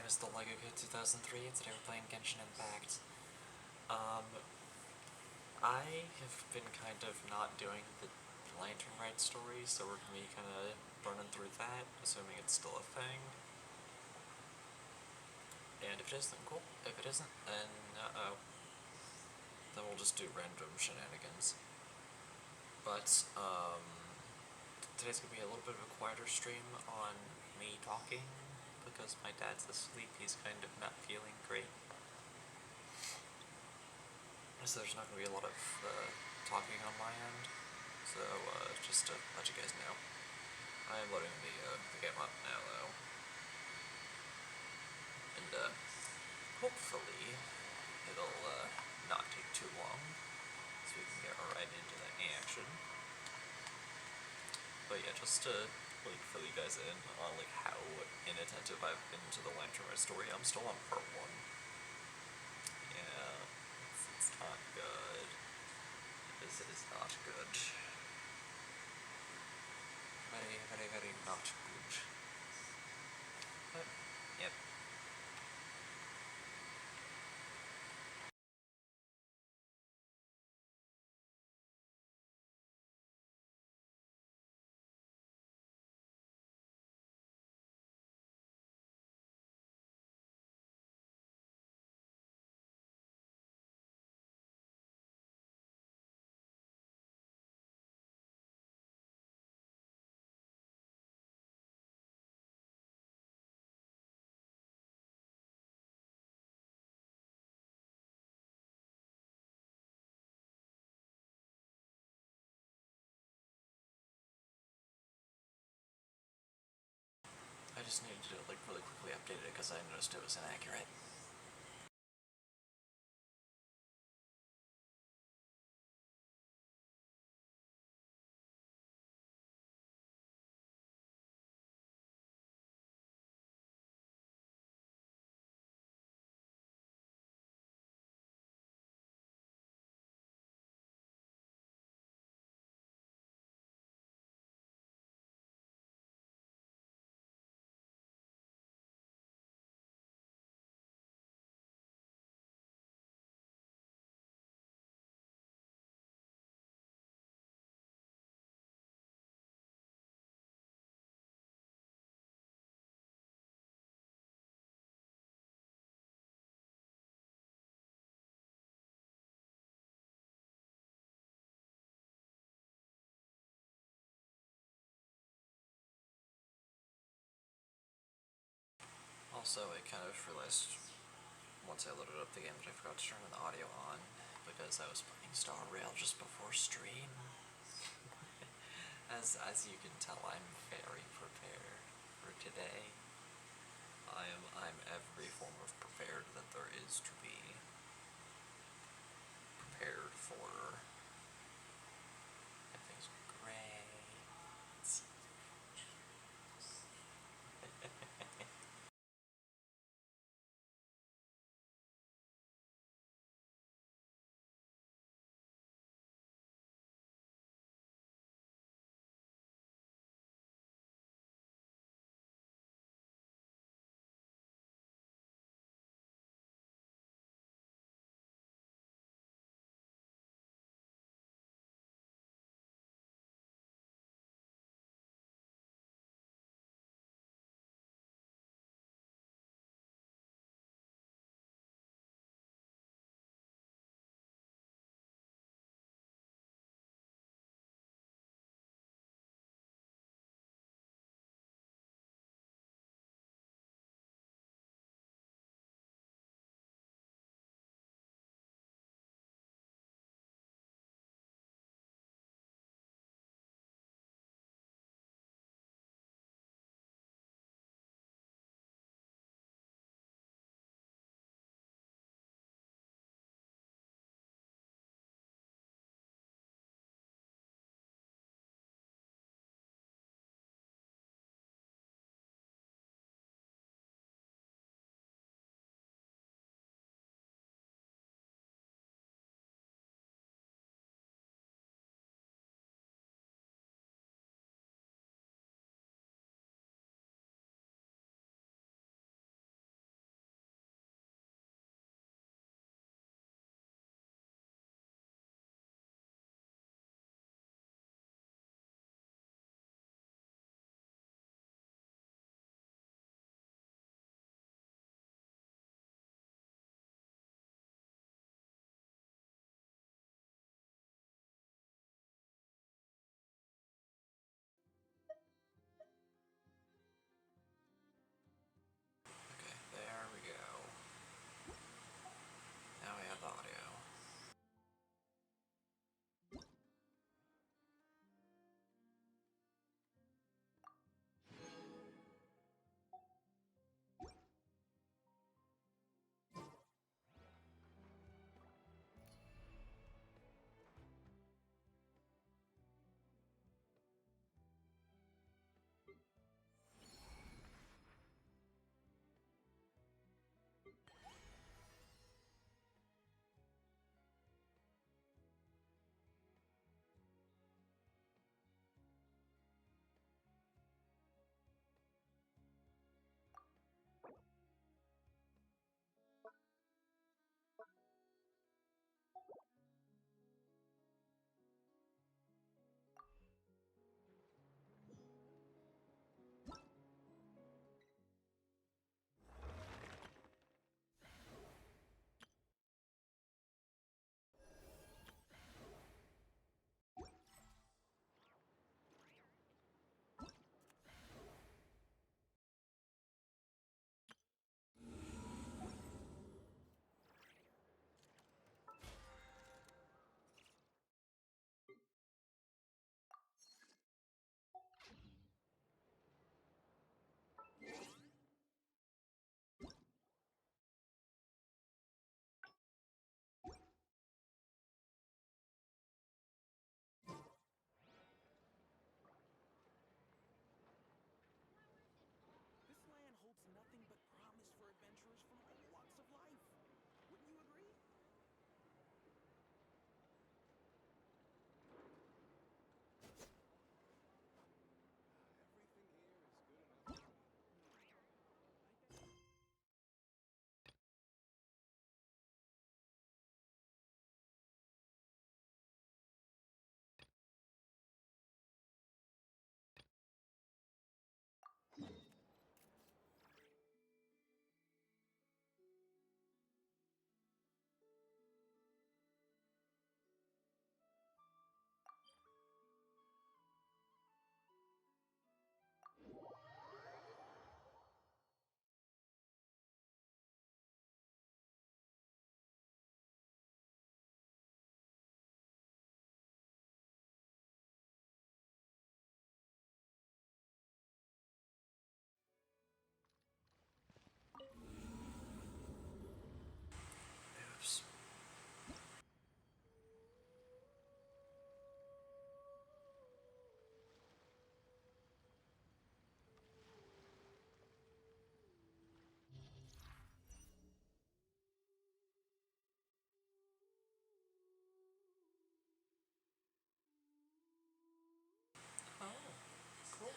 name is the Lego Kid 2003, and today we're playing Genshin Impact. I have been kind of not doing the Rite story, so we're gonna be kind of running through that, assuming it's still a thing. And if it is, then cool. If it isn't, then then we'll just do random shenanigans. But, today's gonna be a little bit of a quieter stream on me talking, because my dad's asleep. He's kind of not feeling great. So there's not going to be a lot of talking on my end, so just to let you guys know. I am loading the game up now, though. And hopefully it'll not take too long, so we can get right into the action. But yeah, just to fill you guys in on how inattentive I've been to the Lantern Red story. I'm still on part 1. Yeah, it's not good. It is not good. Very, very, very not good. But, yep. I just needed to really quickly update it because I noticed it was inaccurate. Also, I kind of realized once I loaded up the game that I forgot to turn the audio on because I was playing Star Rail just before stream. As you can tell, I'm very prepared for today. I'm every form of prepared that there is to be prepared for. Everything's great. This land holds nothing but promise for adventurers from all walks of life. Wouldn't you agree? Everything here is good enough for me. I guess. Oops. Oh, cool.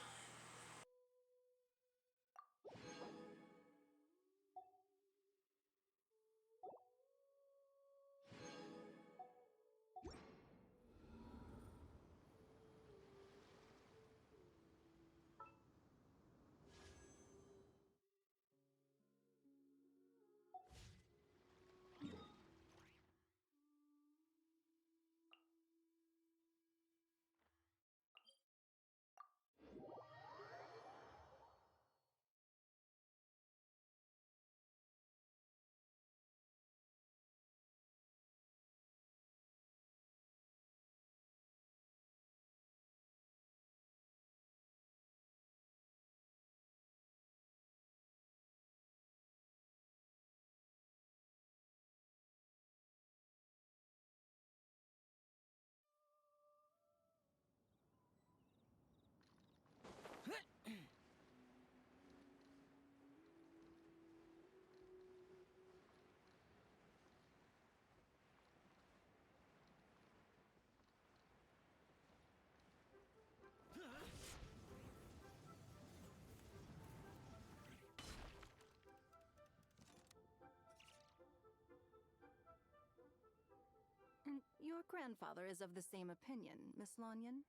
And your grandfather is of the same opinion, Miss Lanyon?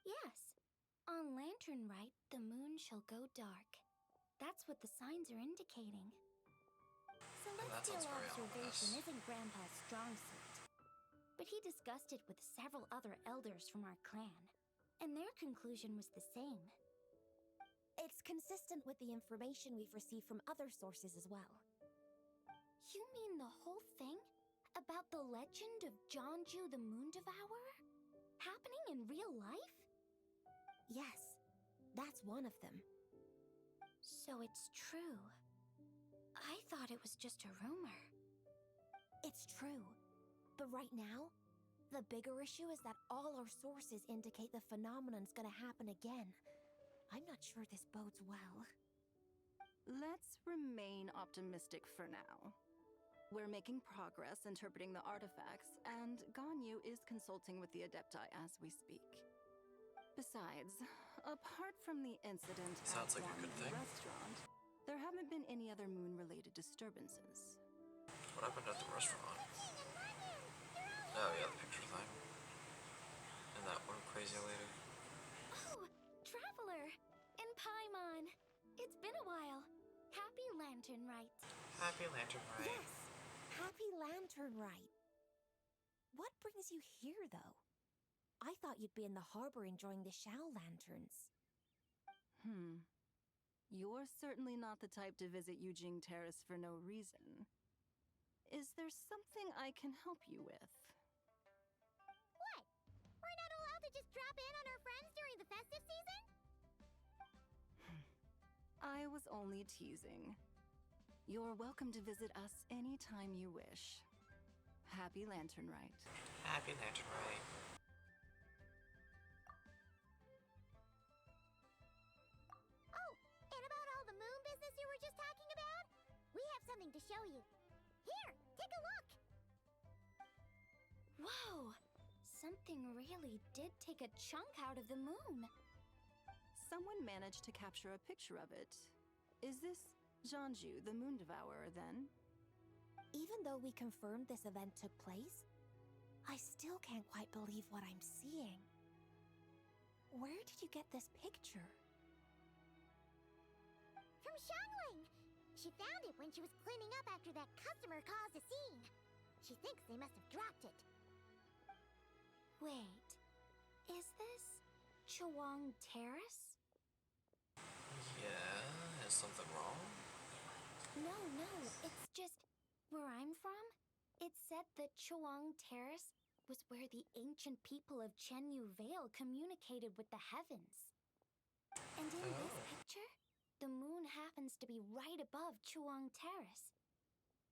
Yes. On Lantern Rite, the moon shall go dark. That's what the signs are indicating. And that sounds Celestial very observation ominous. isn't Grandpa's strong suit. But he discussed it with several other elders from our clan, and their conclusion was the same. It's consistent with the information we've received from other sources as well. You mean the whole thing? About the legend of Jonju the Moon Devourer? Happening in real life? Yes, that's one of them. So it's true. I thought it was just a rumor. It's true. But right now, the bigger issue is that all our sources indicate the phenomenon's gonna happen again. I'm not sure this bodes well. Let's remain optimistic for now. We're making progress interpreting the artifacts, and Ganyu is consulting with the Adepti as we speak. Besides, apart from the incident Sounds at like a good Ganyu's thing. restaurant, there haven't been any other moon-related disturbances. What happened at the restaurant? Oh yeah, the picture thing. And that one crazy lady. Oh, Traveler! And Paimon! It's been a while. Happy Lantern Rite. Happy Lantern Rite. Yes, happy Lantern Rite. What brings you here, though? I thought you'd be in the harbor enjoying the Shao lanterns. You're certainly not the type to visit Yujing Terrace for no reason. Is there something I can help you with? What? We're not allowed to just drop in on our friends during the festive season? I was only teasing. You're welcome to visit us anytime you wish. Happy Lantern Rite. Happy Lantern Rite. Oh, and about all the moon business you were just talking about? We have something to show you. Here, take a look! Whoa! Something really did take a chunk out of the moon. Someone managed to capture a picture of it. Is this Zhanju, the Moon Devourer, then? Even though we confirmed this event took place, I still can't quite believe what I'm seeing. Where did you get this picture? From Xiangling! She found it when she was cleaning up after that customer caused a scene. She thinks they must have dropped it. Wait, is this Chawang Terrace? Yeah, is something wrong? No, it's just where I'm from. It said that Chawang Terrace was where the ancient people of Chenyu Vale communicated with the heavens. And in this picture, the moon happens to be right above Chawang Terrace.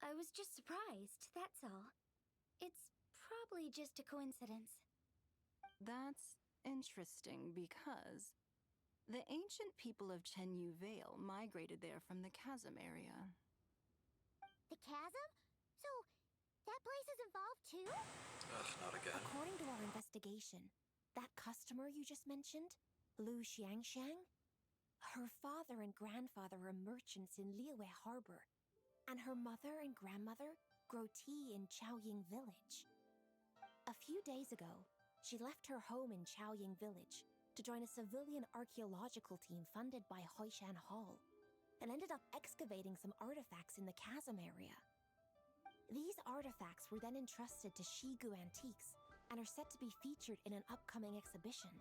I was just surprised, that's all. It's probably just a coincidence. That's interesting because the ancient people of Chenyu Vale migrated there from the chasm area. The chasm? So, that place is involved too? Ugh, not again. According to our investigation, that customer you just mentioned, Lu Xiangxiang, her father and grandfather are merchants in Liyue Harbor, and her mother and grandmother grow tea in Chaoying Village. A few days ago, she left her home in Chaoying Village to join a civilian archaeological team funded by Hoishan Hall, and ended up excavating some artifacts in the chasm area. These artifacts were then entrusted to Shigu Antiques and are set to be featured in an upcoming exhibition.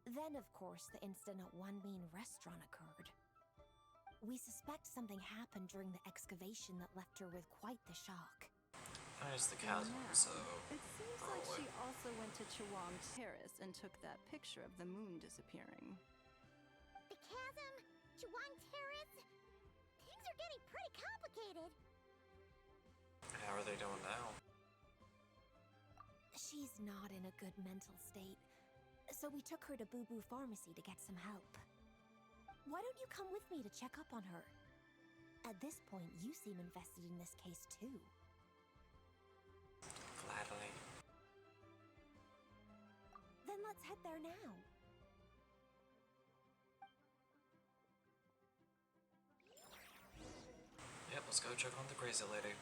Then, of course, the incident at Wanmin Restaurant occurred. We suspect something happened during the excavation that left her with quite the shock. It's the chasm, Now, so it seems like she also went to Chawang Terrace and took that picture of the moon disappearing. The chasm? Chawang Terrace? Things are getting pretty complicated. How are they doing now? She's not in a good mental state, so we took her to Boo Boo Pharmacy to get some help. Why don't you come with me to check up on her? At this point, you seem invested in this case too. Gladly. Then let's head there now. Yep, let's go check on the crazy lady.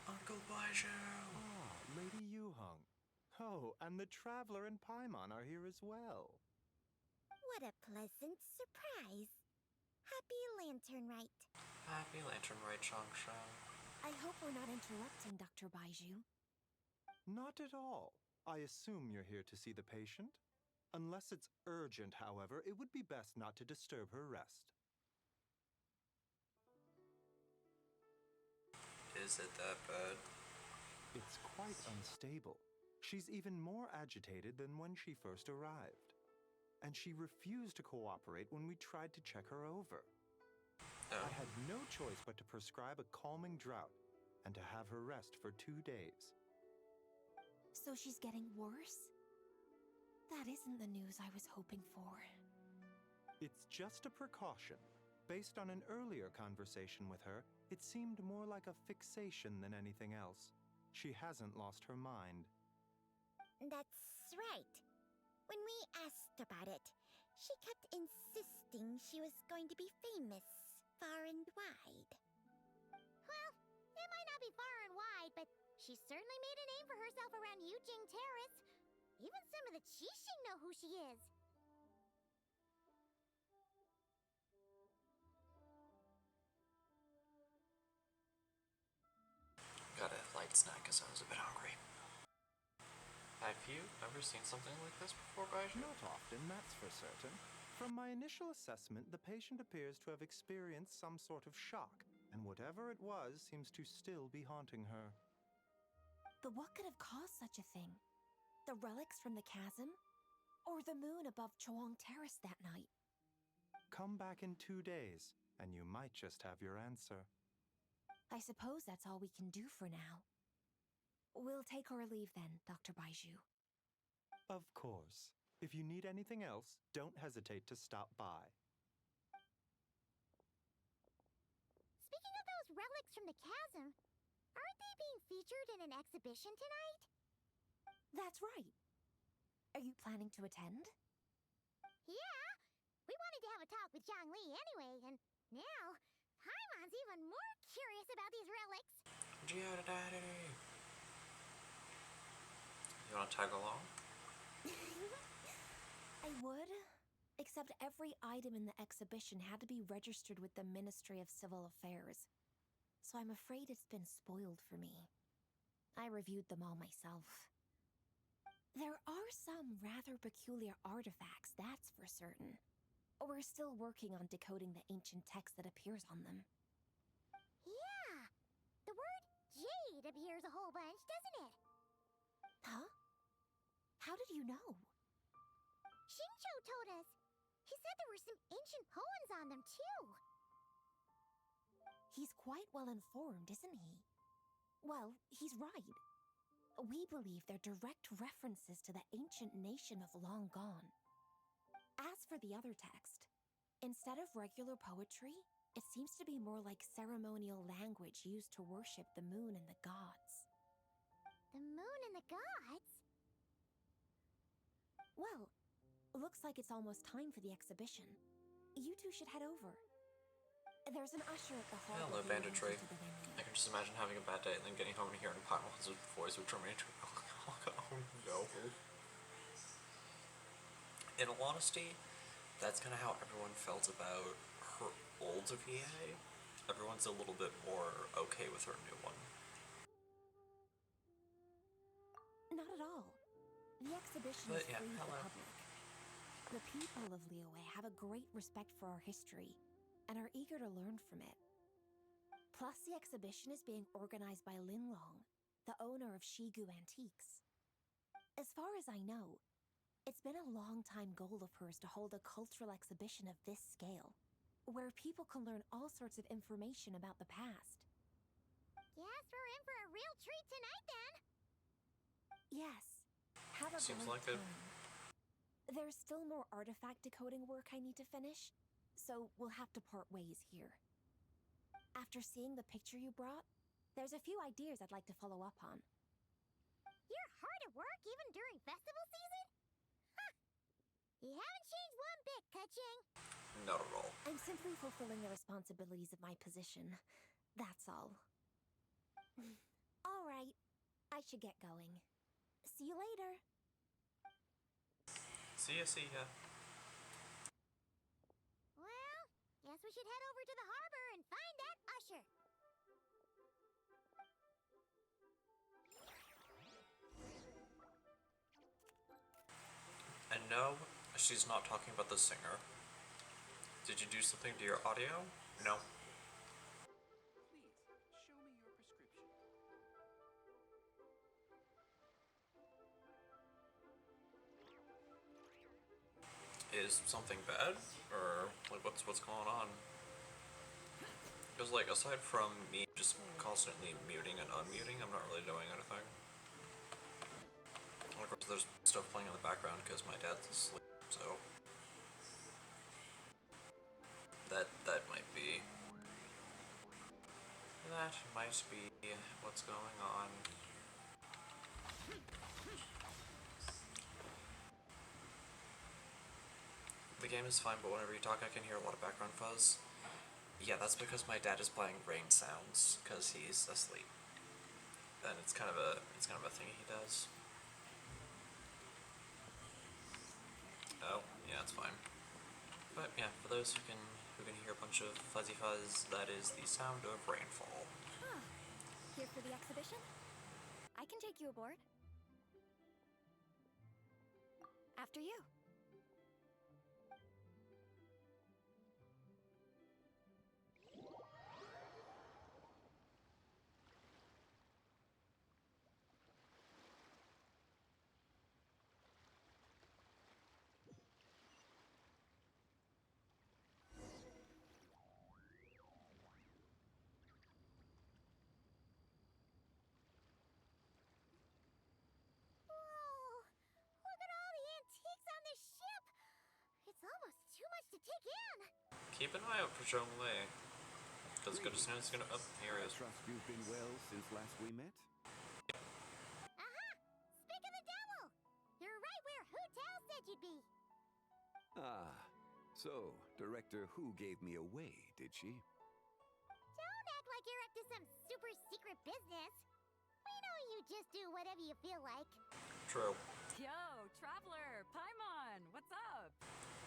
Uncle Baiju! Ah, Lady Yuhong. Oh, and the Traveler and Paimon are here as well. What a pleasant surprise. Happy Lantern Rite. Happy Lantern Rite, Changsha. I hope we're not interrupting, Dr. Baiju. Not at all. I assume you're here to see the patient? Unless it's urgent, however, it would be best not to disturb her rest. Is it that bad? It's quite unstable. She's even more agitated than when she first arrived. And she refused to cooperate when we tried to check her over. Oh. I had no choice but to prescribe a calming draught and to have her rest for 2 days. So she's getting worse? That isn't the news I was hoping for. It's just a precaution. Based on an earlier conversation with her, it seemed more like a fixation than anything else. She hasn't lost her mind. That's right. When we asked about it, she kept insisting she was going to be famous far and wide. Well, it might not be far and wide, but she certainly made a name for herself around Yujing Terrace. Even some of the Qixing know who she is. Got a light snack because I was a bit hungry. Have you ever seen something like this before, Baiju? Not often, that's for certain. From my initial assessment, the patient appears to have experienced some sort of shock, and whatever it was seems to still be haunting her. But what could have caused such a thing? The relics from the chasm? Or the moon above Chuang Terrace that night? Come back in 2 days, and you might just have your answer. I suppose that's all we can do for now. We'll take our leave then, Dr. Baiju. Of course. If you need anything else, don't hesitate to stop by. Speaking of those relics from the chasm, aren't they being featured in an exhibition tonight? That's right. Are you planning to attend? Yeah, we wanted to have a talk with Zhang Li anyway, and now Paimon's even more curious about these relics. You want to tag along? I would, except every item in the exhibition had to be registered with the Ministry of Civil Affairs, so I'm afraid it's been spoiled for me. I reviewed them all myself. There are some rather peculiar artifacts, that's for certain. We're still working on decoding the ancient text that appears on them. Yeah, the word jade appears a whole bunch, doesn't it? Huh? How did you know? Xingqiu told us. He said there were some ancient poems on them, too. He's quite well informed, isn't he? Well, he's right. We believe they're direct references to the ancient nation of long gone. As for the other text, instead of regular poetry, it seems to be more like ceremonial language used to worship the moon and the gods. The moon and the gods? Well, looks like it's almost time for the exhibition. You two should head over. There's an usher at the hall. Hello, banditry. I can just imagine having a bad day and then getting home and hearing Paimon's voice would turn me into oh no. In all honesty, that's kind of how everyone felt about her old VA. Everyone's a little bit more okay with her new one. Not at all. The exhibition But is yeah, free to the hello. public. The people of Liyue have a great respect for our history and are eager to learn from it. Plus, the exhibition is being organized by Linlong, the owner of Shigu Antiques. As far as I know, it's been a long-time goal of hers to hold a cultural exhibition of this scale, where people can learn all sorts of information about the past. Guess we're in for a real treat tonight, then. Yes, have a Seems great like it. time. There's still more artifact decoding work I need to finish, so we'll have to part ways here. After seeing the picture you brought, there's a few ideas I'd like to follow up on. You're hard at work even during festival season? Huh. You haven't changed one bit, Keqing. Not at all. I'm simply fulfilling the responsibilities of my position. That's all. All right, I should get going. See you later. See ya. Well, guess we should head over to the harbor and find that usher. No, she's not talking about the singer. Did you do something to your audio? No. Please, show me your prescription. Is something bad? Or, like, what's going on? Because, like, aside from me just constantly muting and unmuting, I'm not really doing anything. And of course, there's stuff playing in the background because my dad's asleep, so... That might be... That might be what's going on. The game is fine, but whenever you talk, I can hear a lot of background fuzz. Yeah, that's because my dad is playing rain sounds because he's asleep. And it's kind of a thing he does. Oh, yeah, it's fine. But yeah, for those who can hear a bunch of fuzzy fuzz, that is the sound of rainfall. Huh. Here for the exhibition? I can take you aboard. After you. Whoa! Look at all the antiques on this ship! It's almost too much to take in! Keep an eye out for Zhongli. Because good as soon as it's gonna... Oh, here he is. Trust you've been well since last we met? Aha! Speak of the devil! You're right where Hu Tao said you'd be! Ah, so Director Hu gave me away, did she? Don't act like you're up to some super secret business. We know you just do whatever you feel like. True. Yo, Traveler, Paimon, what's up?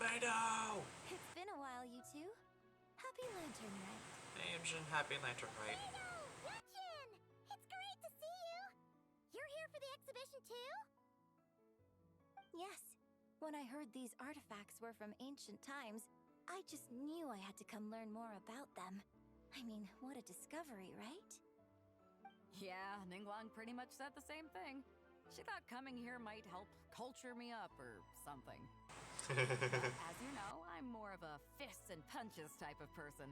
Beidou! It's been a while, you two. Happy Lantern Rite. Asian Happy Lantern Rite. Hello, Genshin! It's great to see you! You're here for the exhibition too? Yes. When I heard these artifacts were from ancient times, I just knew I had to come learn more about them. I mean, what a discovery, right? Yeah, Ningguang pretty much said the same thing. She thought coming here might help culture me up or something. But as you know, I'm more of a fists and punches type of person.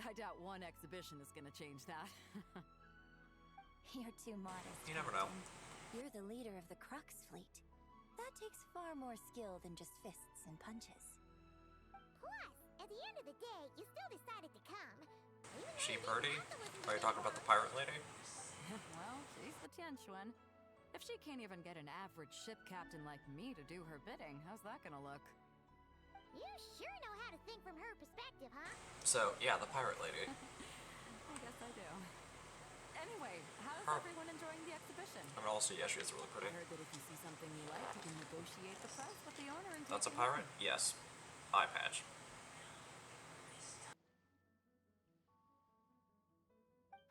I doubt one exhibition is gonna change that. You're too modest. You never know. Captain. You're the leader of the Crux fleet. That takes far more skill than just fists and punches. Plus, at the end of the day, you still decided to come. Even though She you Purdy? didn't have to listen to Are you me talking about the before. pirate lady? Well, she's the Tianquan. If she can't even get an average ship captain like me to do her bidding, how's that gonna look? You sure know how to think from her perspective, huh? So, yeah, the pirate lady. I guess I do. Anyway, how's Her. everyone enjoying the exhibition? I mean, also, yeah, she is really I pretty. heard that if you see something you like, you can negotiate the price with the owner and That's a take it pirate? home. Yes. Eye patch.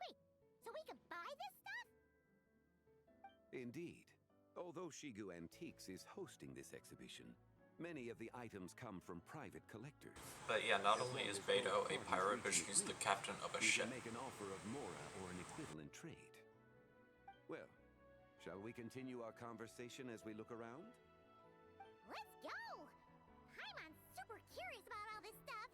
Wait, so we can buy this stuff? Indeed. Although Shigu Antiques is hosting this exhibition, many of the items come from private collectors. But yeah, not only is Beidou a pirate, but she's the captain of a We ship. can make an offer of mora or an equivalent trade. Well, shall we continue our conversation as we look around? Let's go! I'm super curious about all this stuff.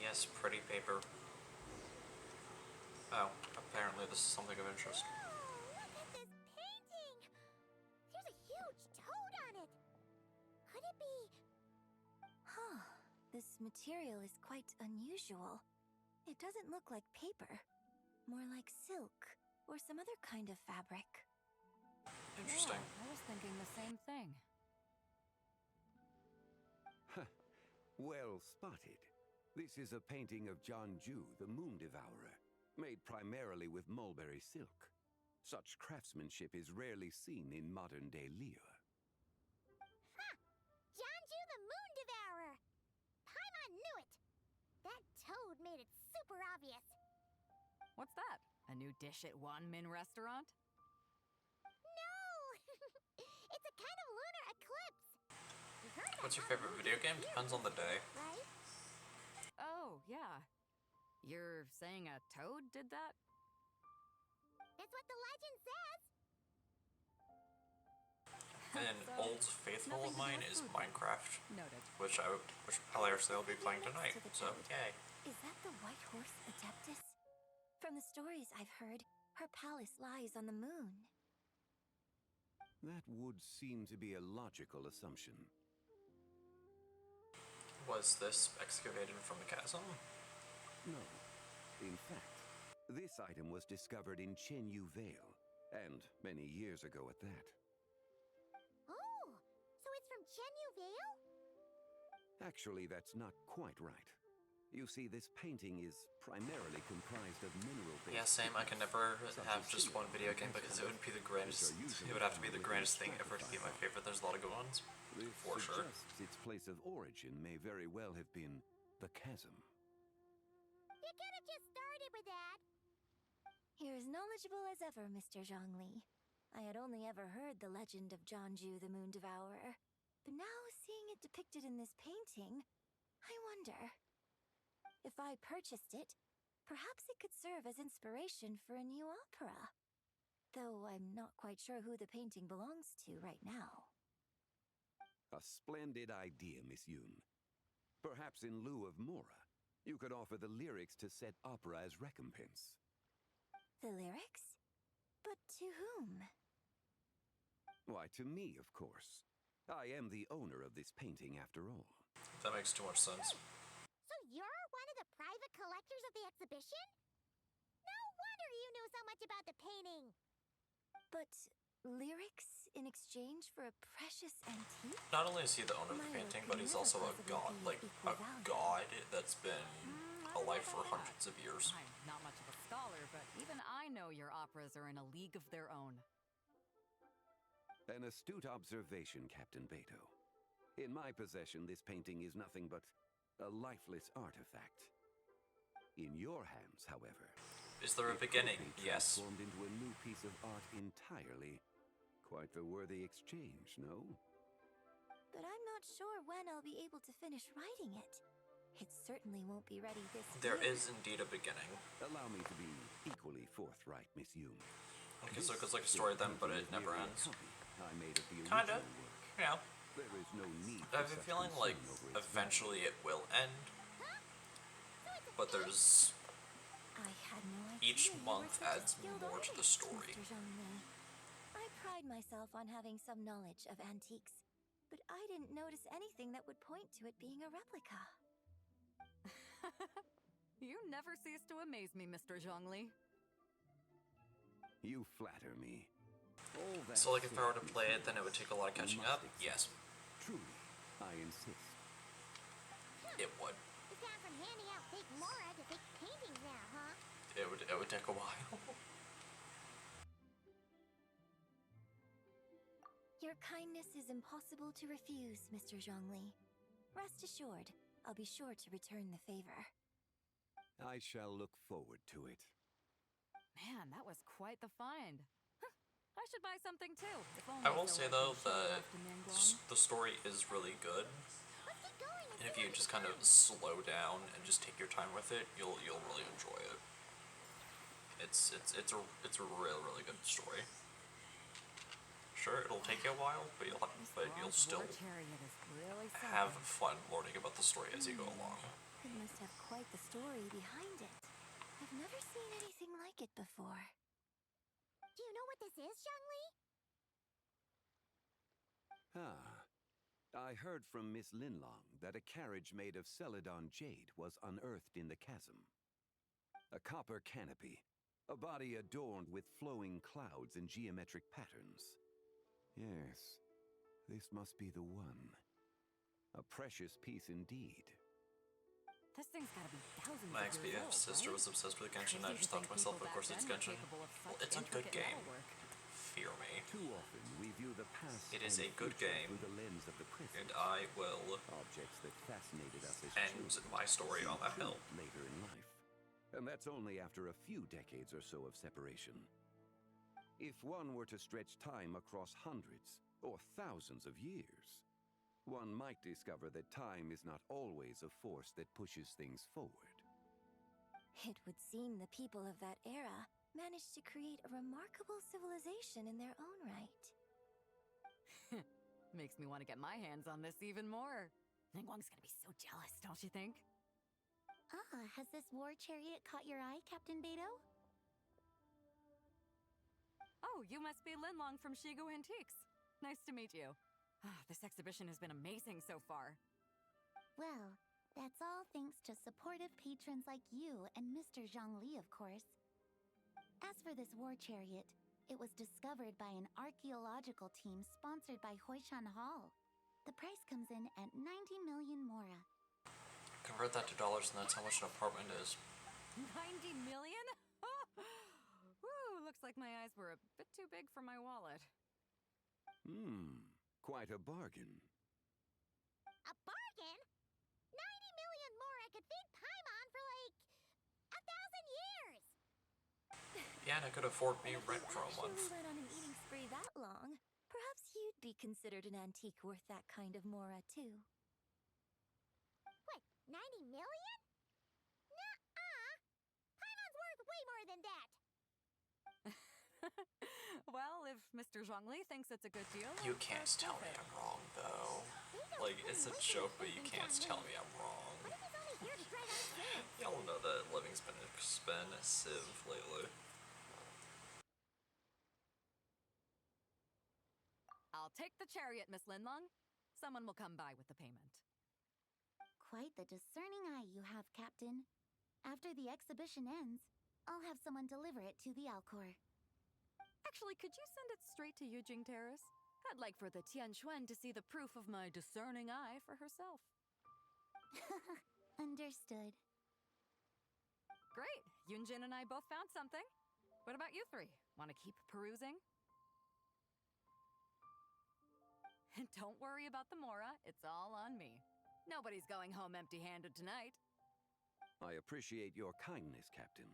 Yes, pretty paper. Oh, apparently this is something of interest. Whoa, look at this painting! There's a huge toad on it. Could it be... Huh. This material is quite unusual. It doesn't look like paper. More like silk. or some other kind of fabric. Interesting. Yeah, I was thinking the same thing. Well spotted. This is a painting of Janju, the Moon Devourer, made primarily with mulberry silk. Such craftsmanship is rarely seen in modern-day Liyue. Ha! Janju the Moon Devourer! Paimon knew it! That toad made it super obvious. What's that? A new dish at Wanmin restaurant? No! It's a kind of lunar eclipse. You heard about What's your how favorite moons video game? appear Depends on the in day. space, right? Oh, yeah. You're saying a toad did that? That's what the legend says. An So, old faithful of nothing to do mine with is food then. Minecraft, Noted. which hilariously I'll be playing Next tonight. to the So toad. yay. Is that the White Horse Adeptus? From the stories I've heard, her palace lies on the moon. That would seem to be a logical assumption. Was this excavated from the chasm? No. In fact, this item was discovered in Chenyu Vale, and many years ago at that. Oh, so it's from Chenyu Vale? Actually, that's not quite right. You see, this painting is primarily comprised of mineral-based... Yeah, same. I can never such have as just one silicon video and game because it wouldn't be the which greatest. are usually It would have to be found the within greatest thing ever to be my stratified favorite. There's a lot of good ones. This For sure. suggests its place of origin may very well have been the chasm. You could have just started with that. You're as knowledgeable as ever, Mr. Zhongli. I had only ever heard the legend of Janju the Moon Devourer, but now seeing it depicted in this painting, I wonder. If I purchased it, perhaps it could serve as inspiration for a new opera. Though I'm not quite sure who the painting belongs to right now. A splendid idea, Miss Yoon. Perhaps in lieu of Mora, you could offer the lyrics to said opera as recompense. The lyrics? But to whom? Why, to me, of course. I am the owner of this painting, after all. That makes too much sense. So you're one of the private collectors of the exhibition? No wonder you knew so much about the painting. But lyrics in exchange for a precious antique? Not only is he the owner of the My painting, work but could he's never also a possibly god, be like equal a value. god that's been I alive don't for know about hundreds of years. I'm not much of a scholar, but even I know your operas are in a league of their own. An astute observation, Captain Beto. In my possession, this painting is nothing but a lifeless artifact. In your hands, however... Is there a it could beginning? be Yes. transformed into a new piece of art entirely. Quite the worthy exchange, no? But I'm not sure when I'll be able to finish writing it. It certainly won't be ready this There year. is indeed a beginning. Allow me to be equally forthright, Miss Yoon. Okay, so it goes like a This story then, but painting it is never merely a ends. copy I made of the Kinda. original work. Yeah. There is no need I have for a such feeling like concern over its eventually it will end, So it's a but there's I had no idea each you were month such a adds skilled more to the artist, story. Mr. Zhongli. I pride myself on having some knowledge of antiques, but I didn't notice anything that would point to it being a replica. You never cease to amaze me, Mr. Zhongli. You flatter me. All that So like if I were to said, play Miss it, then it would take a lot of You catching must up? accept. Yes, Truly, I insist. it would. It's gone from handing out fake Mora to fake paintings now, huh? It would take a while. Your kindness is impossible to refuse, Mr. Zhongli. Rest assured, I'll be sure to return the favor. I shall look forward to it. Man, that was quite the find. Huh, I should buy something too. If only I will so say I can though show that off to Ningguang. the story is really good, Let's get going and and if see you what just we kind of find. slow down and just take your time with it, you'll really enjoy it. It's a really good story. Sure, it'll take you a while, but you'll Bronze still war chariot is really have something. fun learning about the story as you go along. It must have quite the story behind it. I've never seen anything like it before. Do you know what this is, Zhongli? Ah. I heard from Miss Linlong that a carriage made of Celadon jade was unearthed in the chasm. A copper canopy, A body adorned with flowing clouds and geometric patterns. Yes, this must be the one. A precious piece indeed. This thing's gotta be thousands My of years ex-BF old, sister right? was obsessed with Genshin, and I Crazy just to thought to think myself, people of course back it's then were Genshin. capable of Well, such it's a good intricate game. metalwork. Fear me. Too often we view the past It is and a good future game, through the lens of the present. and I will Objects that fascinated us as end children my story seem on that hill. crude later in life. And that's only after a few decades or so of separation. If one were to stretch time across hundreds or thousands of years, one might discover that time is not always a force that pushes things forward. It would seem the people of that era managed to create a remarkable civilization in their own right. Makes me want to get my hands on this even more. Ningguang's gonna be so jealous, don't you think? Ah, has this war chariot caught your eye, Captain Beto? Oh, you must be Linlong from Shigo Antiques. Nice to meet you. This exhibition has been amazing so far. Well, that's all thanks to supportive patrons like you and Mr. Zhongli, of course. As for this war chariot, it was discovered by an archaeological team sponsored by Hoishan Hall. The price comes in at 90 million mora. Convert that to dollars, and that's how much an apartment is. 90 million? Woo, looks like my eyes were a bit too big for my wallet. Quite a bargain. A bargain? 90 million more I could feed Paimon for like 1,000 years. Yeah, and I could afford me If rent you for a month. actually went on an eating spree that long, perhaps you'd be considered an antique worth that kind of mora, too. What, 90 million? Nuh-uh. Paimon's worth way more than that. Well, if Mr. Zhongli thinks it's a good deal, You can't tell me I'm wrong, though. Like, it's a joke, but you can't tell me I'm wrong. What if he's only here to drag out his sins? Y'all know that living's been expensive lately. I'll take the chariot, Miss Linlong. Someone will come by with the payment. Quite the discerning eye you have, Captain. After the exhibition ends, I'll have someone deliver it to the Alcor. Actually, could you send it straight to Yujing Terrace? I'd like for the Tianquan to see the proof of my discerning eye for herself. Understood. Great! Yunjin and I both found something. What about you three? Want to keep perusing? And don't worry about the mora. It's all on me. Nobody's going home empty-handed tonight. I appreciate your kindness, Captain,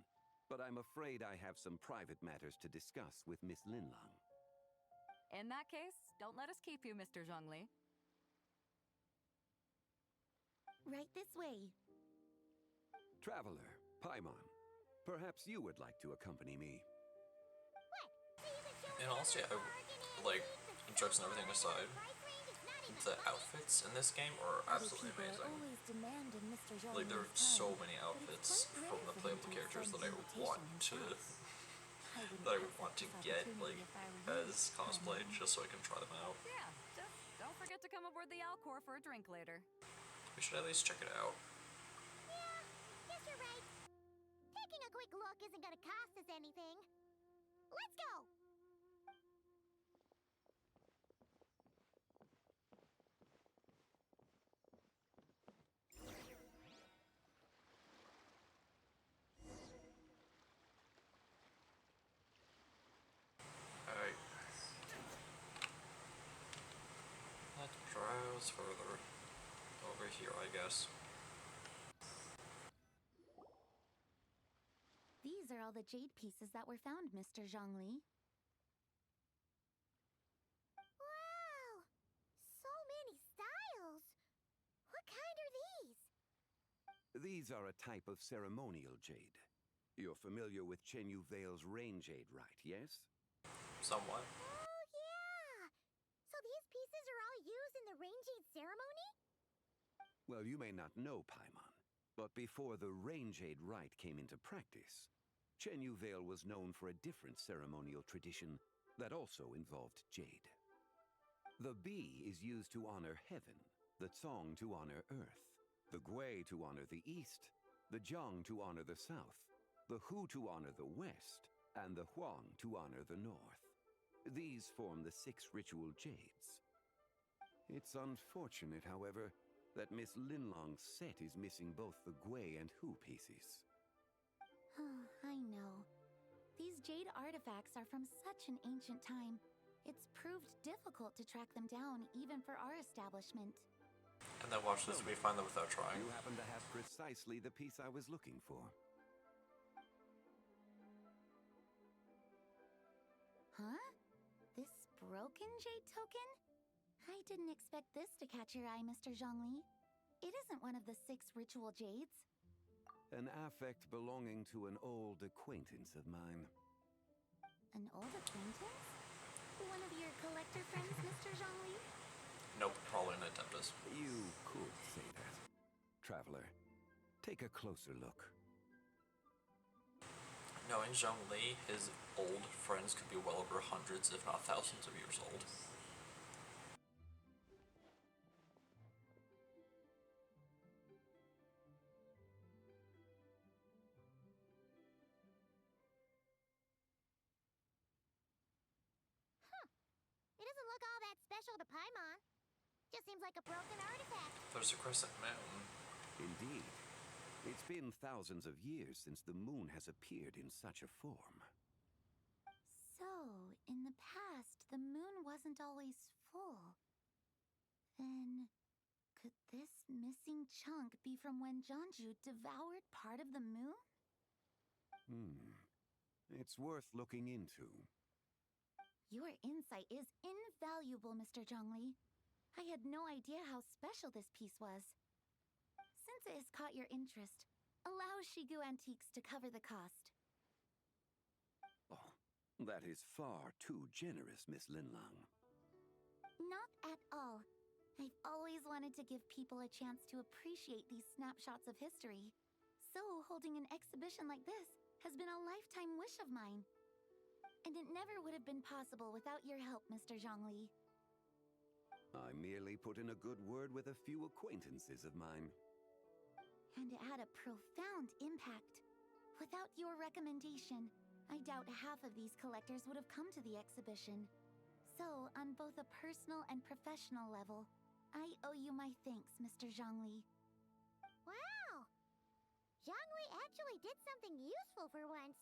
but I'm afraid I have some private matters to discuss with Miss Linlong. In that case, don't let us keep you, Mr. Zhongli. Right this way. Traveler, Paimon, perhaps you would like to accompany me. What? So you can show And me honestly, another like, bargain and jokes and everything the aside, price range is not even the funny? outfits in this game are Other absolutely people are amazing. always demanding Mr. Like, there are Zhongli's so time, many but it's outfits quite from rare the for him playable to characters extend that I invitation want to himself. I wouldn't that I pass would want up to this get, opportunity like, if I were you, as cosplay, Paimon. just so I can try them out. Yeah, just don't forget to come aboard the Alcor for a drink later. We should at least check it out. Yeah, guess you're right. Taking a quick look isn't gonna cost us anything. Let's go! Alright. Let's browse further. Over here, I guess. These are all the jade pieces that were found, Mr. Zhongli. Wow! So many styles! What kind are these? These are a type of ceremonial jade. You're familiar with Chenyu Vale's rain jade, right, yes? Somewhat. Oh, yeah! So these pieces are all used in the Rain Jade ceremony? Well, you may not know, Paimon, but before the rain jade rite came into practice, Chenyu Vale was known for a different ceremonial tradition that also involved jade. The Bi is used to honor heaven, the Tsong to honor earth, the Gui to honor the east, the Jiang to honor the south, the Hu to honor the west, and the Huang to honor the north. These form the 6 ritual jades. It's unfortunate, however, that Miss Linlong's set is missing both the Gui and Hu pieces. I know. These jade artifacts are from such an ancient time. It's proved difficult to track them down, even for our establishment. And then watch this, we find them without trying. You happen to have precisely the piece I was looking for. Huh? This broken jade token? I didn't expect this to catch your eye, Mr. Zhongli. It isn't one of the 6 ritual jades. An affect belonging to an old acquaintance of mine. An old acquaintance? One of your collector friends, Mr. Zhongli? Nope, probably an Adeptus. You could say that. Traveler, take a closer look. Knowing Zhongli, his old friends could be well over hundreds, if not thousands of years old. It doesn't look all that special to Paimon. Just seems like a broken artifact. There's a crescent moon. Indeed. It's been thousands of years since the moon has appeared in such a form. So, in the past, the moon wasn't always full. Then, could this missing chunk be from when Jianzhu devoured part of the moon? It's worth looking into. Your insight is invaluable, Mr. Zhongli. I had no idea how special this piece was. Since it has caught your interest, allow Shigu Antiques to cover the cost. Oh, that is far too generous, Miss Linlang. Not at all. I've always wanted to give people a chance to appreciate these snapshots of history. So, holding an exhibition like this has been a lifetime wish of mine. And it never would have been possible without your help, Mr. Zhongli. I merely put in a good word with a few acquaintances of mine. And it had a profound impact. Without your recommendation, I doubt half of these collectors would have come to the exhibition. So, on both a personal and professional level, I owe you my thanks, Mr. Zhongli. Wow! Zhongli actually did something useful for once.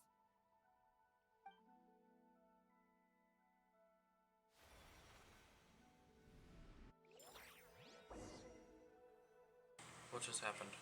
What just happened?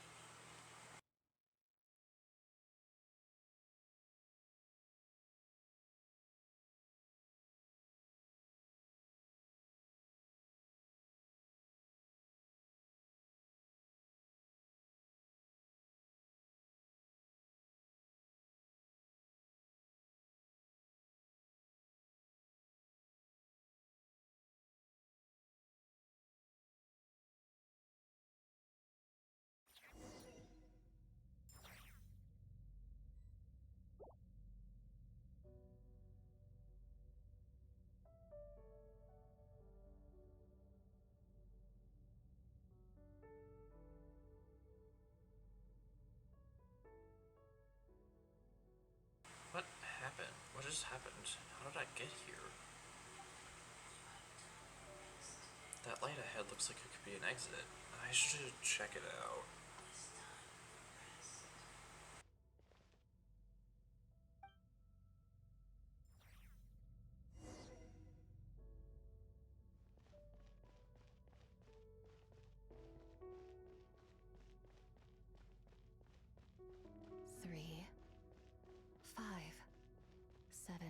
What happened? What just happened? How did I get here? That light ahead looks like it could be an exit. I should check it out. Three, 5, 7.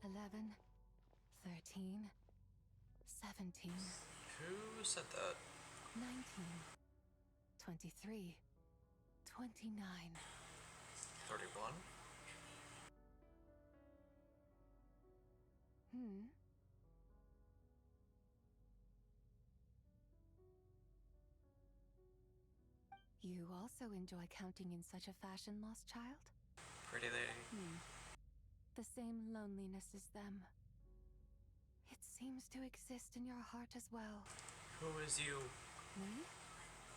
11, 13, 17. Who said that? 19, 23, 29. 31? You also enjoy counting in such a fashion, lost child? Pretty lady. The same loneliness as them. It It seems to exist in your heart as well. Who is you? Me?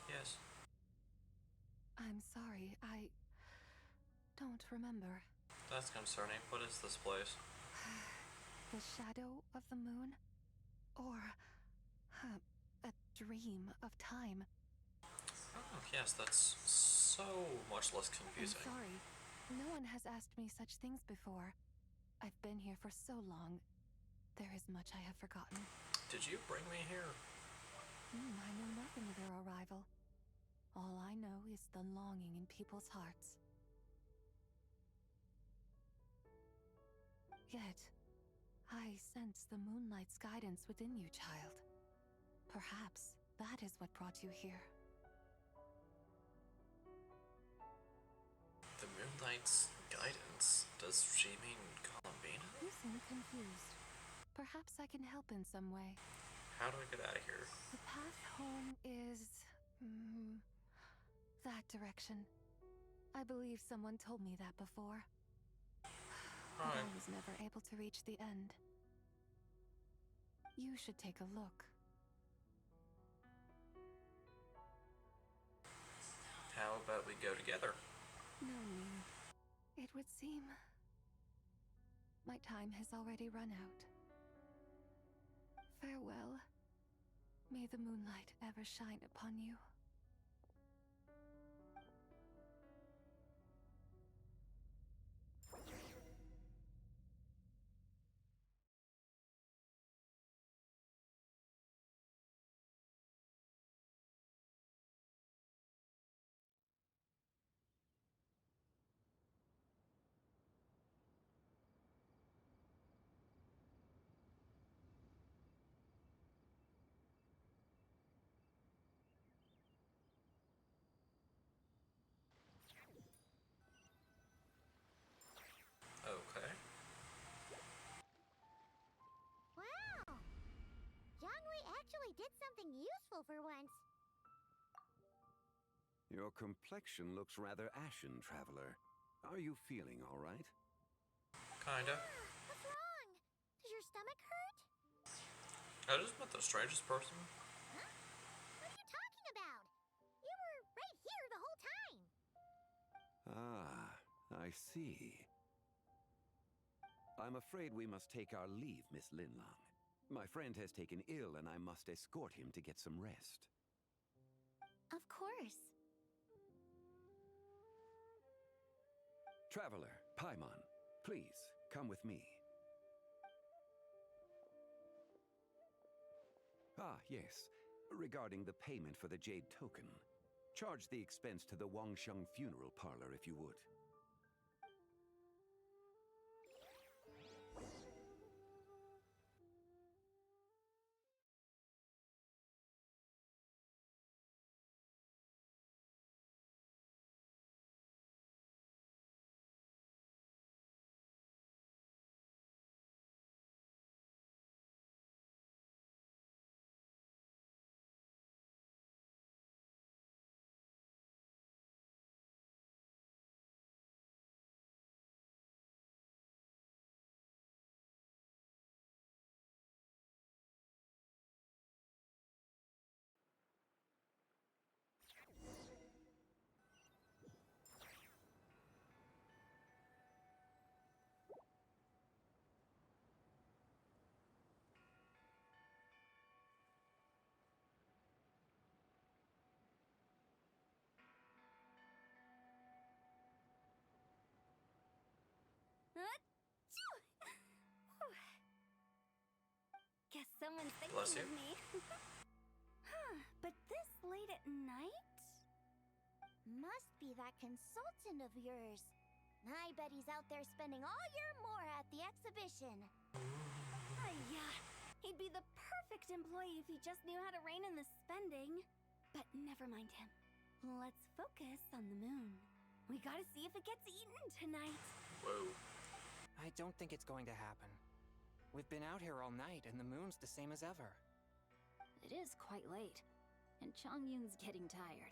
Yes. I'm sorry, I don't remember. That's concerning. What is this place? The shadow of the moon? Or a dream of time? Oh, yes, that's so much less confusing. I'm sorry. No one has asked me such things before. I've been here for so long. There is much I have forgotten. Did you bring me here? I know nothing of your arrival. All I know is the longing in people's hearts. Yet, I sense the moonlight's guidance within you, child. Perhaps that is what brought you here. The Moonlight's guidance? Does she mean Columbina? You seem confused. Perhaps I can help in some way. How do I get out of here? The path home is... that direction. I believe someone told me that before. But I was never able to reach the end. You should take a look. How about we go together? No need. It would seem... my time has already run out. Farewell. May the moonlight ever shine upon you. Okay. Wow! Jiangwei actually did something useful for once. Your complexion looks rather ashen, traveler. Are you feeling all right? Kinda. What's wrong? Does your stomach hurt? I just met the strangest person. Huh? What are you talking about? You were right here the whole time. Ah, I see. I'm afraid we must take our leave, Miss Linlong. My friend has taken ill and I must escort him to get some rest. Of course. Traveler, Paimon, please, come with me. Ah, yes. Regarding the payment for the Jade Token. Charge the expense to the Wangsheng Funeral Parlor if you would. Guess someone's thinking Bless you. of me. Huh, but this late at night? Must be that consultant of yours. I bet he's out there spending all year more at the exhibition. Yeah, he'd be the perfect employee if he just knew how to rein in the spending. But never mind him. Let's focus on the moon. We gotta see if it gets eaten tonight. Whoa. I don't think it's going to happen. We've been out here all night, and the moon's the same as ever. It is quite late, and Chongyun's getting tired.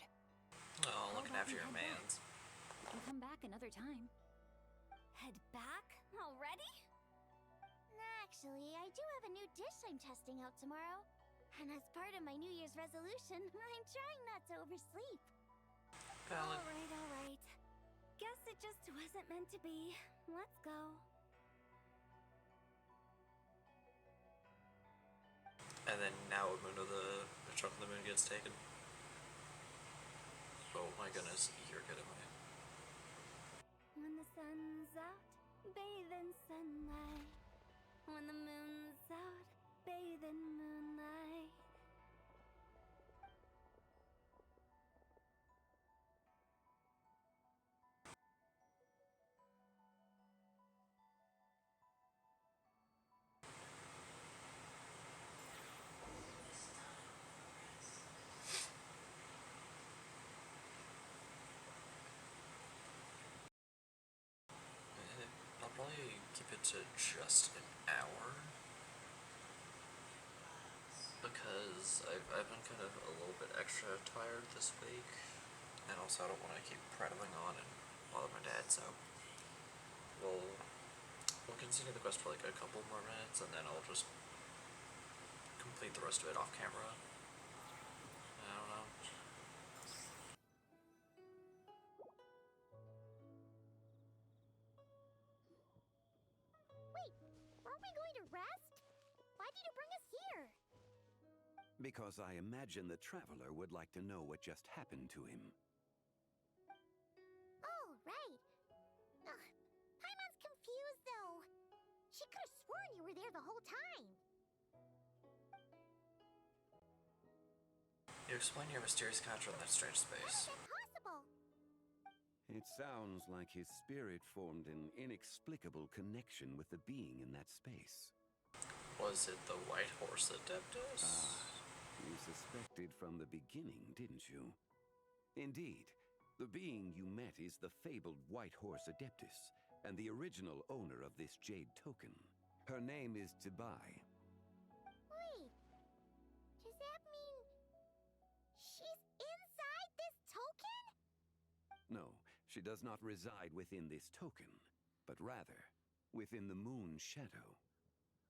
Oh, looking How about after we your head back? mans. We can come back another time. Head back already? Actually, I do have a new dish I'm testing out tomorrow. And as part of my New Year's resolution, I'm trying not to oversleep. Valid. Alright. Guess it just wasn't meant to be. Let's go. And then now a moon of the chunk of the moon gets taken. Oh my goodness, you're good at my. When the sun's out, bathe in sunlight. When the moon's out, bathe in moonlight. I'll probably keep it to just an hour. Because I've been kind of a little bit extra tired this week. And also I don't want to keep prattling on and bother my dad, so we'll continue the quest for like a couple more minutes and then I'll just complete the rest of it off camera. I don't know. Wait, aren't we going to rest? Why did you bring us here? Because I imagine the traveler would like to know what just happened to him. Oh, right. Ugh, Paimon's confused, though. She could have sworn you were there the whole time. You explain your mysterious encounter in that strange How space. is that possible? It sounds like his spirit formed an inexplicable connection with the being in that space. Was it the White Horse Adeptus? You suspected from the beginning, didn't you? Indeed, the being you met is the fabled White Horse Adeptus, and the original owner of this jade token. Her name is Tibai. Wait, does that mean she's inside this token? No, she does not reside within this token, but rather within the moon's shadow.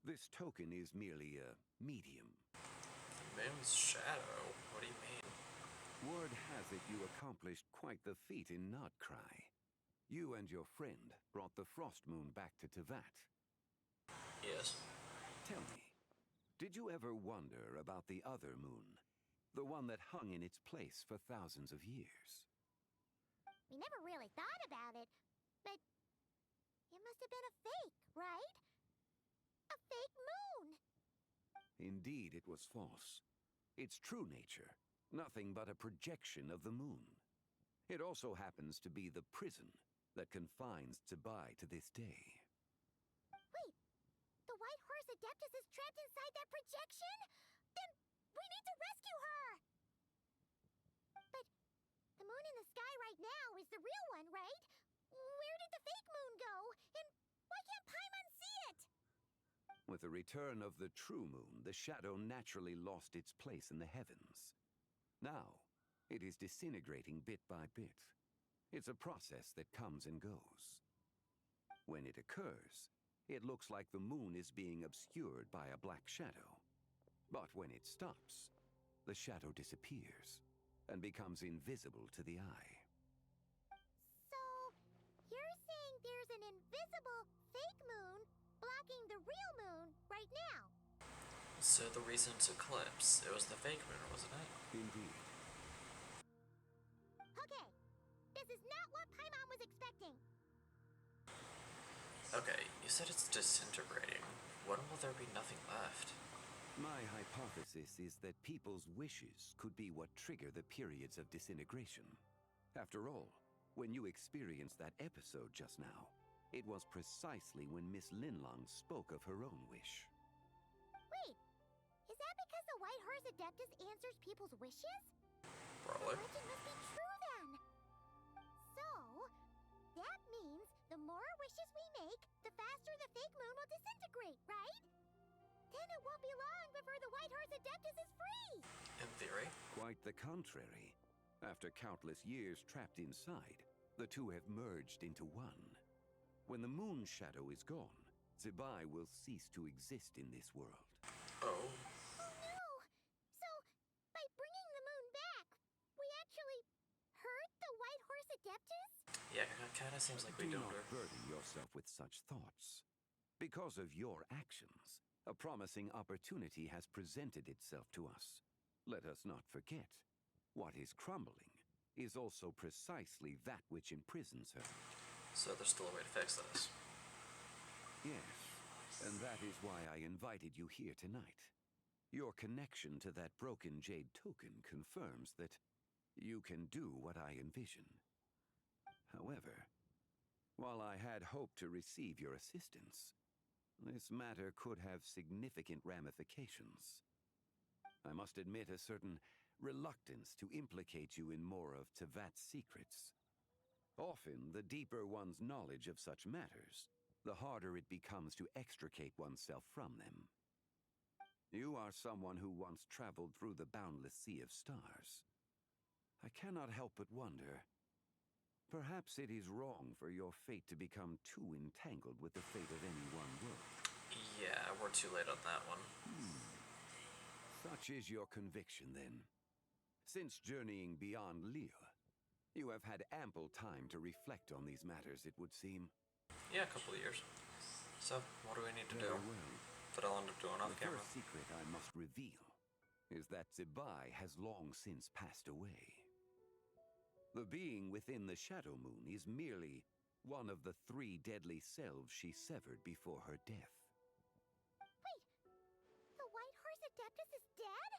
This token is merely a medium. The moon's shadow? What do you mean? Word has it you accomplished quite the feat in Nodcry. You and your friend brought the Frost Moon back to Tevat. Yes. Tell me, did you ever wonder about the other moon? The one that hung in its place for thousands of years? We never really thought about it, but it must have been a fake, right? A fake moon! Indeed, it was false. Its true nature, nothing but a projection of the moon. It also happens to be the prison that confines Tibai to this day. Wait, the White Horse Adeptus is trapped inside that projection? Then we need to rescue her! But the moon in the sky right now is the real one, right? Where did the fake moon go? And why can't Paimon see it? With the return of the true moon, the shadow naturally lost its place in the heavens. Now, it is disintegrating bit by bit. It's a process that comes and goes. When it occurs, it looks like the moon is being obscured by a black shadow. But when it stops, the shadow disappears and becomes invisible to the eye. So, you're saying there's an invisible fake moon blocking the real moon right now? So the recent eclipse, it was the fake moon, wasn't it? Indeed. Okay, this is not what Paimon was expecting. Okay, you said it's disintegrating. When will there be nothing left? My hypothesis is that people's wishes could be what trigger the periods of disintegration. After all, when you experienced that episode just now, it was precisely when Miss Linlong spoke of her own wish. Wait, is that because the White Horse Adeptus answers people's wishes? Probably. The legend must be true then. So, that means the more wishes we make, the faster the fake moon will disintegrate, right? Then it won't be long before the White Horse Adeptus is free! In theory. Quite the contrary. After countless years trapped inside, the two have merged into one. When the moon's shadow is gone, Zibai will cease to exist in this world. Oh. Oh no! So, by bringing the moon back, we actually hurt the White Horse Adeptus? Yeah, it kind of seems like we Do doomed not her. burden yourself with such thoughts. Because of your actions, a promising opportunity has presented itself to us. Let us not forget, what is crumbling is also precisely that which imprisons her. So there's still a way to fix this. Yes, and that is why I invited you here tonight. Your connection to that broken jade token confirms that you can do what I envision. However, while I had hoped to receive your assistance, this matter could have significant ramifications. I must admit a certain reluctance to implicate you in more of Tevat's secrets. Often, the deeper one's knowledge of such matters, the harder it becomes to extricate oneself from them. You are someone who once traveled through the boundless sea of stars. I cannot help but wonder, perhaps it is wrong for your fate to become too entangled with the fate of any one world. Yeah, we're too late on that one. Such is your conviction, then. Since journeying beyond Lille, you have had ample time to reflect on these matters, it would seem. Yeah, a couple of years. So, what do we need to Very do? well. That I'll end up doing off The camera. first secret I must reveal is that Zibai has long since passed away. The being within the Shadow Moon is merely one of the 3 deadly selves she severed before her death. Wait, the White Horse Adeptus is dead?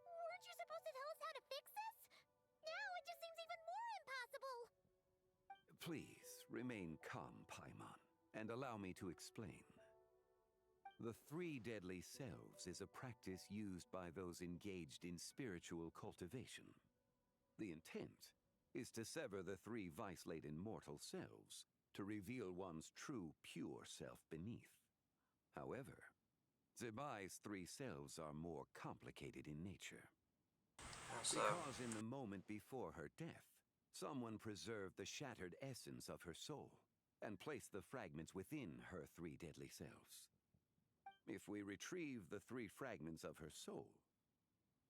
Weren't you supposed to tell us how to fix this? Now it just seems even more impossible! Please, remain calm, Paimon, and allow me to explain. The 3 deadly selves is a practice used by those engaged in spiritual cultivation. The intent is to sever the 3 vice-laden mortal selves to reveal one's true, pure self beneath. However, Zibai's 3 selves are more complicated in nature. So, Because in the moment before her death, someone preserved the shattered essence of her soul and placed the fragments within her 3 deadly selves. If we retrieve the 3 fragments of her soul,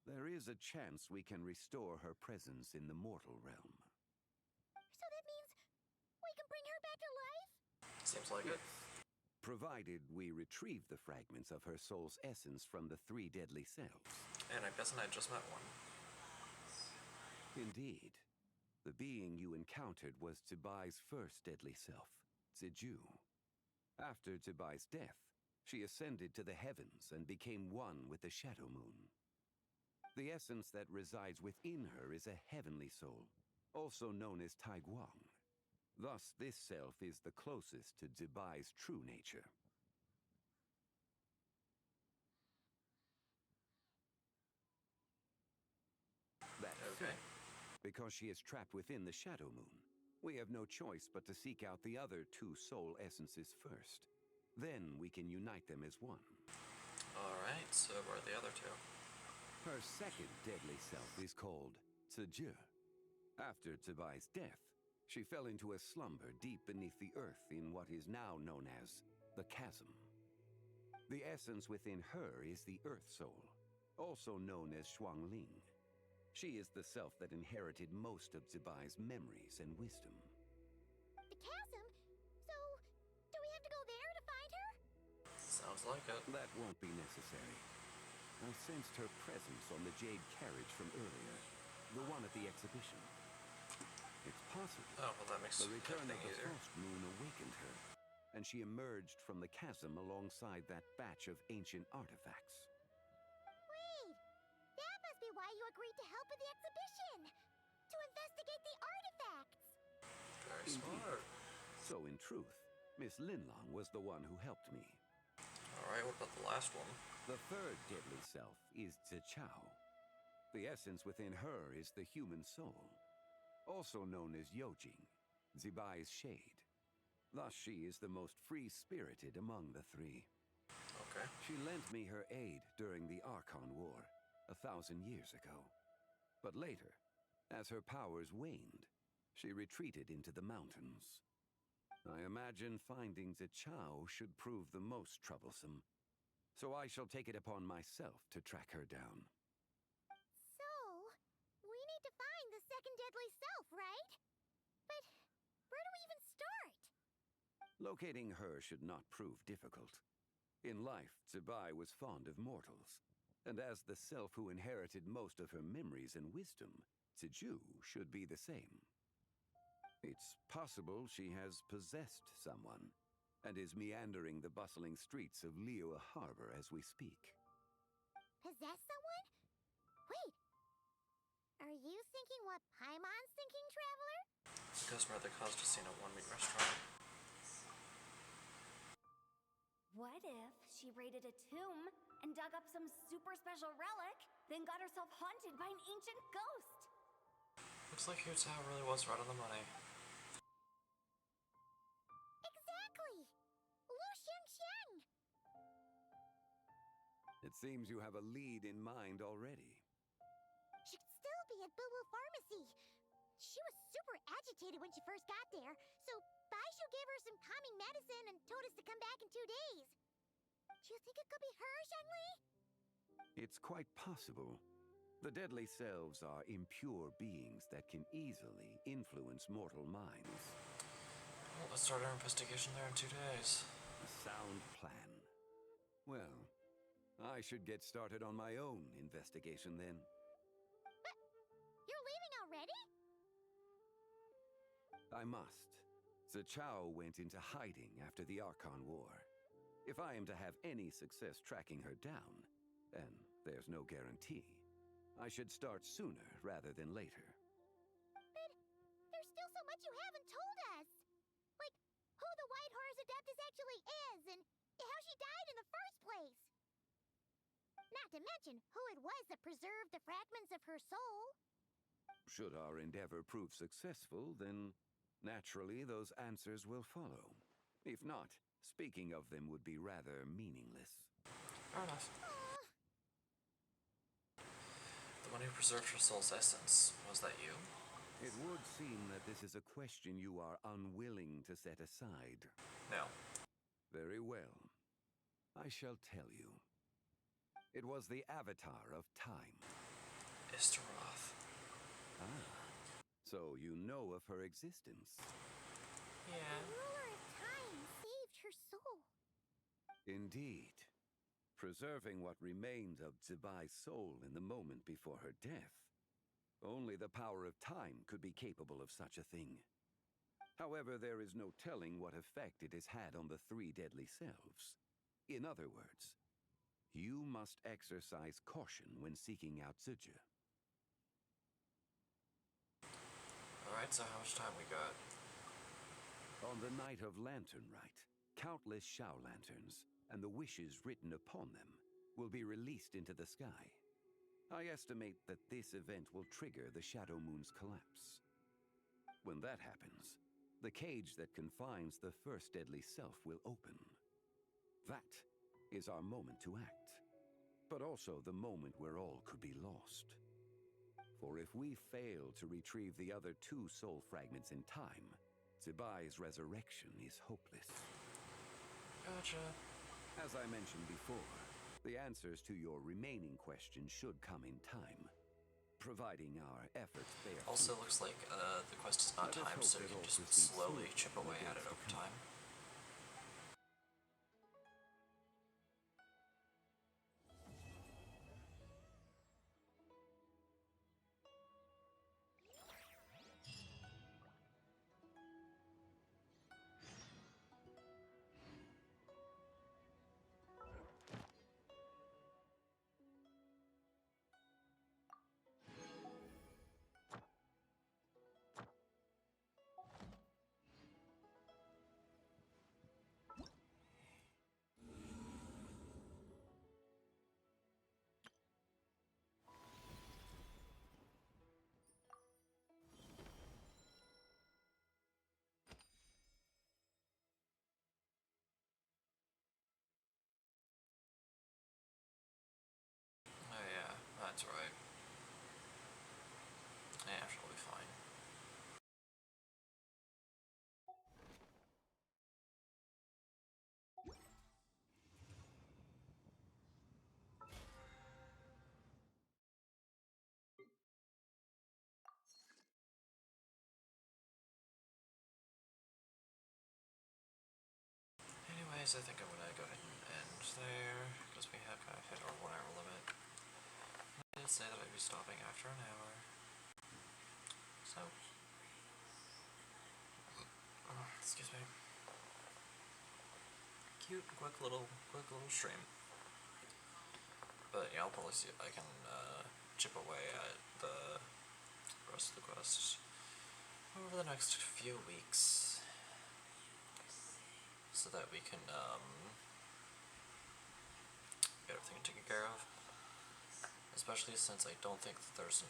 there is a chance we can restore her presence in the mortal realm. So that means we can bring her back to life? seems like it. Provided we retrieve the fragments of her soul's essence from the 3 deadly selves. And I'm guessing I just met one. Indeed. The being you encountered was Zibai's first deadly self, Ziju. After Zibai's death, she ascended to the heavens and became one with the Shadow Moon. The essence that resides within her is a heavenly soul, also known as Taiguang. Thus, this self is the closest to Zibai's true nature. That Okay. said, because she is trapped within the Shadow Moon, we have no choice but to seek out the other 2 soul essences first. Then we can unite them as one. Alright, so where are the other 2? Her second deadly self is called Ziju. After Zibai's death, she fell into a slumber deep beneath the earth in what is now known as the Chasm. The essence within her is the Earth Soul, also known as Shuangling. She is the self that inherited most of Zibai's memories and wisdom. The chasm? So, do we have to go there to find her? Sounds like it. That won't be necessary. I sensed her presence on the jade carriage from earlier, the one at the exhibition. It's possible Oh, well that makes the return of everything the easier. frost moon awakened her, and she emerged from the chasm alongside that batch of ancient artifacts. Wait, that must be why you agreed to help with the exhibition! To investigate the artifacts! Very Indeed. smart. So in truth, Miss Linlong was the one who helped me. Alright, what about the last one? The third deadly self is Zichao. The essence within her is the human soul, also known as Yojing, Zibai's shade. Thus she is the most free-spirited among the 3. Okay. She lent me her aid during the Archon War, 1,000 years ago. But later, as her powers waned, she retreated into the mountains. I imagine finding the Chow should prove the most troublesome, so I shall take it upon myself to track her down. So, we need to find the second deadly self, right? But where do we even start? Locating her should not prove difficult. In life, Zibai was fond of mortals, and as the self who inherited most of her memories and wisdom, Ziju should be the same. It's possible she has possessed someone, and is meandering the bustling streets of Liyue Harbor as we speak. Possess someone? Wait. Are you thinking what Paimon's thinking, Traveler? The customer at the Costasina one-meat restaurant. What if she raided a tomb and dug up some super special relic, then got herself haunted by an ancient ghost? Looks like Hu Tao really was right on the money. Exactly! Lu Xiangxiang! It seems you have a lead in mind already. She'd still be at Boo Boo Pharmacy. She was super agitated when she first got there, so Baishu gave her some calming medicine and told us to come back in 2 days. Do you think it could be her, Shenli? It's quite possible. The deadly selves are impure beings that can easily influence mortal minds. Well, let's start our investigation there in 2 days. A sound plan. Well, I should get started on my own investigation then. But you're leaving already? I must. The Chow went into hiding after the Archon War. If I am to have any success tracking her down, and there's no guarantee, I should start sooner rather than later. But there's still so much you haven't told us. Like, who the White Horse Adeptus actually is, and how she died in the first place. Not to mention who it was that preserved the fragments of her soul. Should our endeavor prove successful, then naturally those answers will follow. If not, speaking of them would be rather meaningless. Fair enough. The one who preserved her soul's essence, was that you? It would seem that this is a question you are unwilling to set aside. No. Very well. I shall tell you. It was the Avatar of Time. Istaroth. Ah, so you know of her existence. The Yeah. ruler of time saved her soul. Indeed. Preserving what remained of Zibai's soul in the moment before her death. Only the power of time could be capable of such a thing. However, there is no telling what effect it has had on the 3 deadly selves. In other words, you must exercise caution when seeking out Ziju. Alright, so how much time we got? On the night of Lantern Rite, countless Shao lanterns, and the wishes written upon them, will be released into the sky. I estimate that this event will trigger the Shadow Moon's collapse. When that happens, the cage that confines the first deadly self will open. That is our moment to act, but also the moment where all could be lost. For if we fail to retrieve the other 2 soul fragments in time, Zibai's resurrection is hopeless. Gotcha. As I mentioned before, the answers to your remaining questions should come in time, providing our efforts bear Also, fruit. looks like the quest is not Let us timed, hope so you that can all just proceeds slowly smoothly chip in the away at days it to over come. time. Oh yeah, that's right. Yeah, she'll be fine. anyways, I think I'm gonna go ahead and end there, because we have kind of hit our 1 hour limit. I did say that I'd be stopping after an hour. So, excuse me. Cute, quick little stream. But yeah, I'll probably see if I can chip away at the rest of the quests over the next few weeks, so that we can get everything taken care of. Especially since I don't think that there's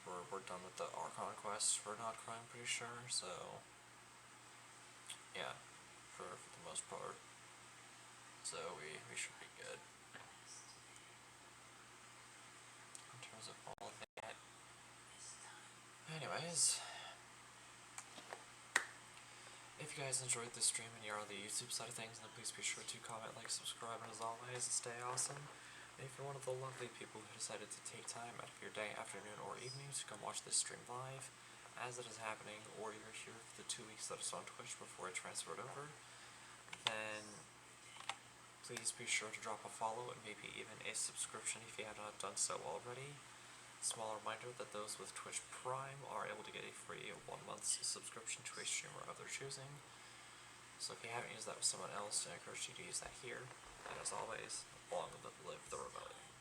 we're done with the Archon quest for Notcry, I'm pretty sure, so yeah, for the most part. So we should be good in terms of all that. Anyways, if you guys enjoyed this stream and you're on the YouTube side of things, then please be sure to comment, like, subscribe, and as always, stay awesome. And if you're one of the lovely people who decided to take time out of your day, afternoon, or evening to come watch this stream live as it is happening, or you're here for the 2 weeks that it's on Twitch before it transferred over, then please be sure to drop a follow and maybe even a subscription if you have not done so already. Small reminder that those with Twitch Prime are able to get a free 1 month's subscription to a streamer of their choosing. So if you haven't used that with someone else, I encourage you to use that here. And as always, long live the rebellion.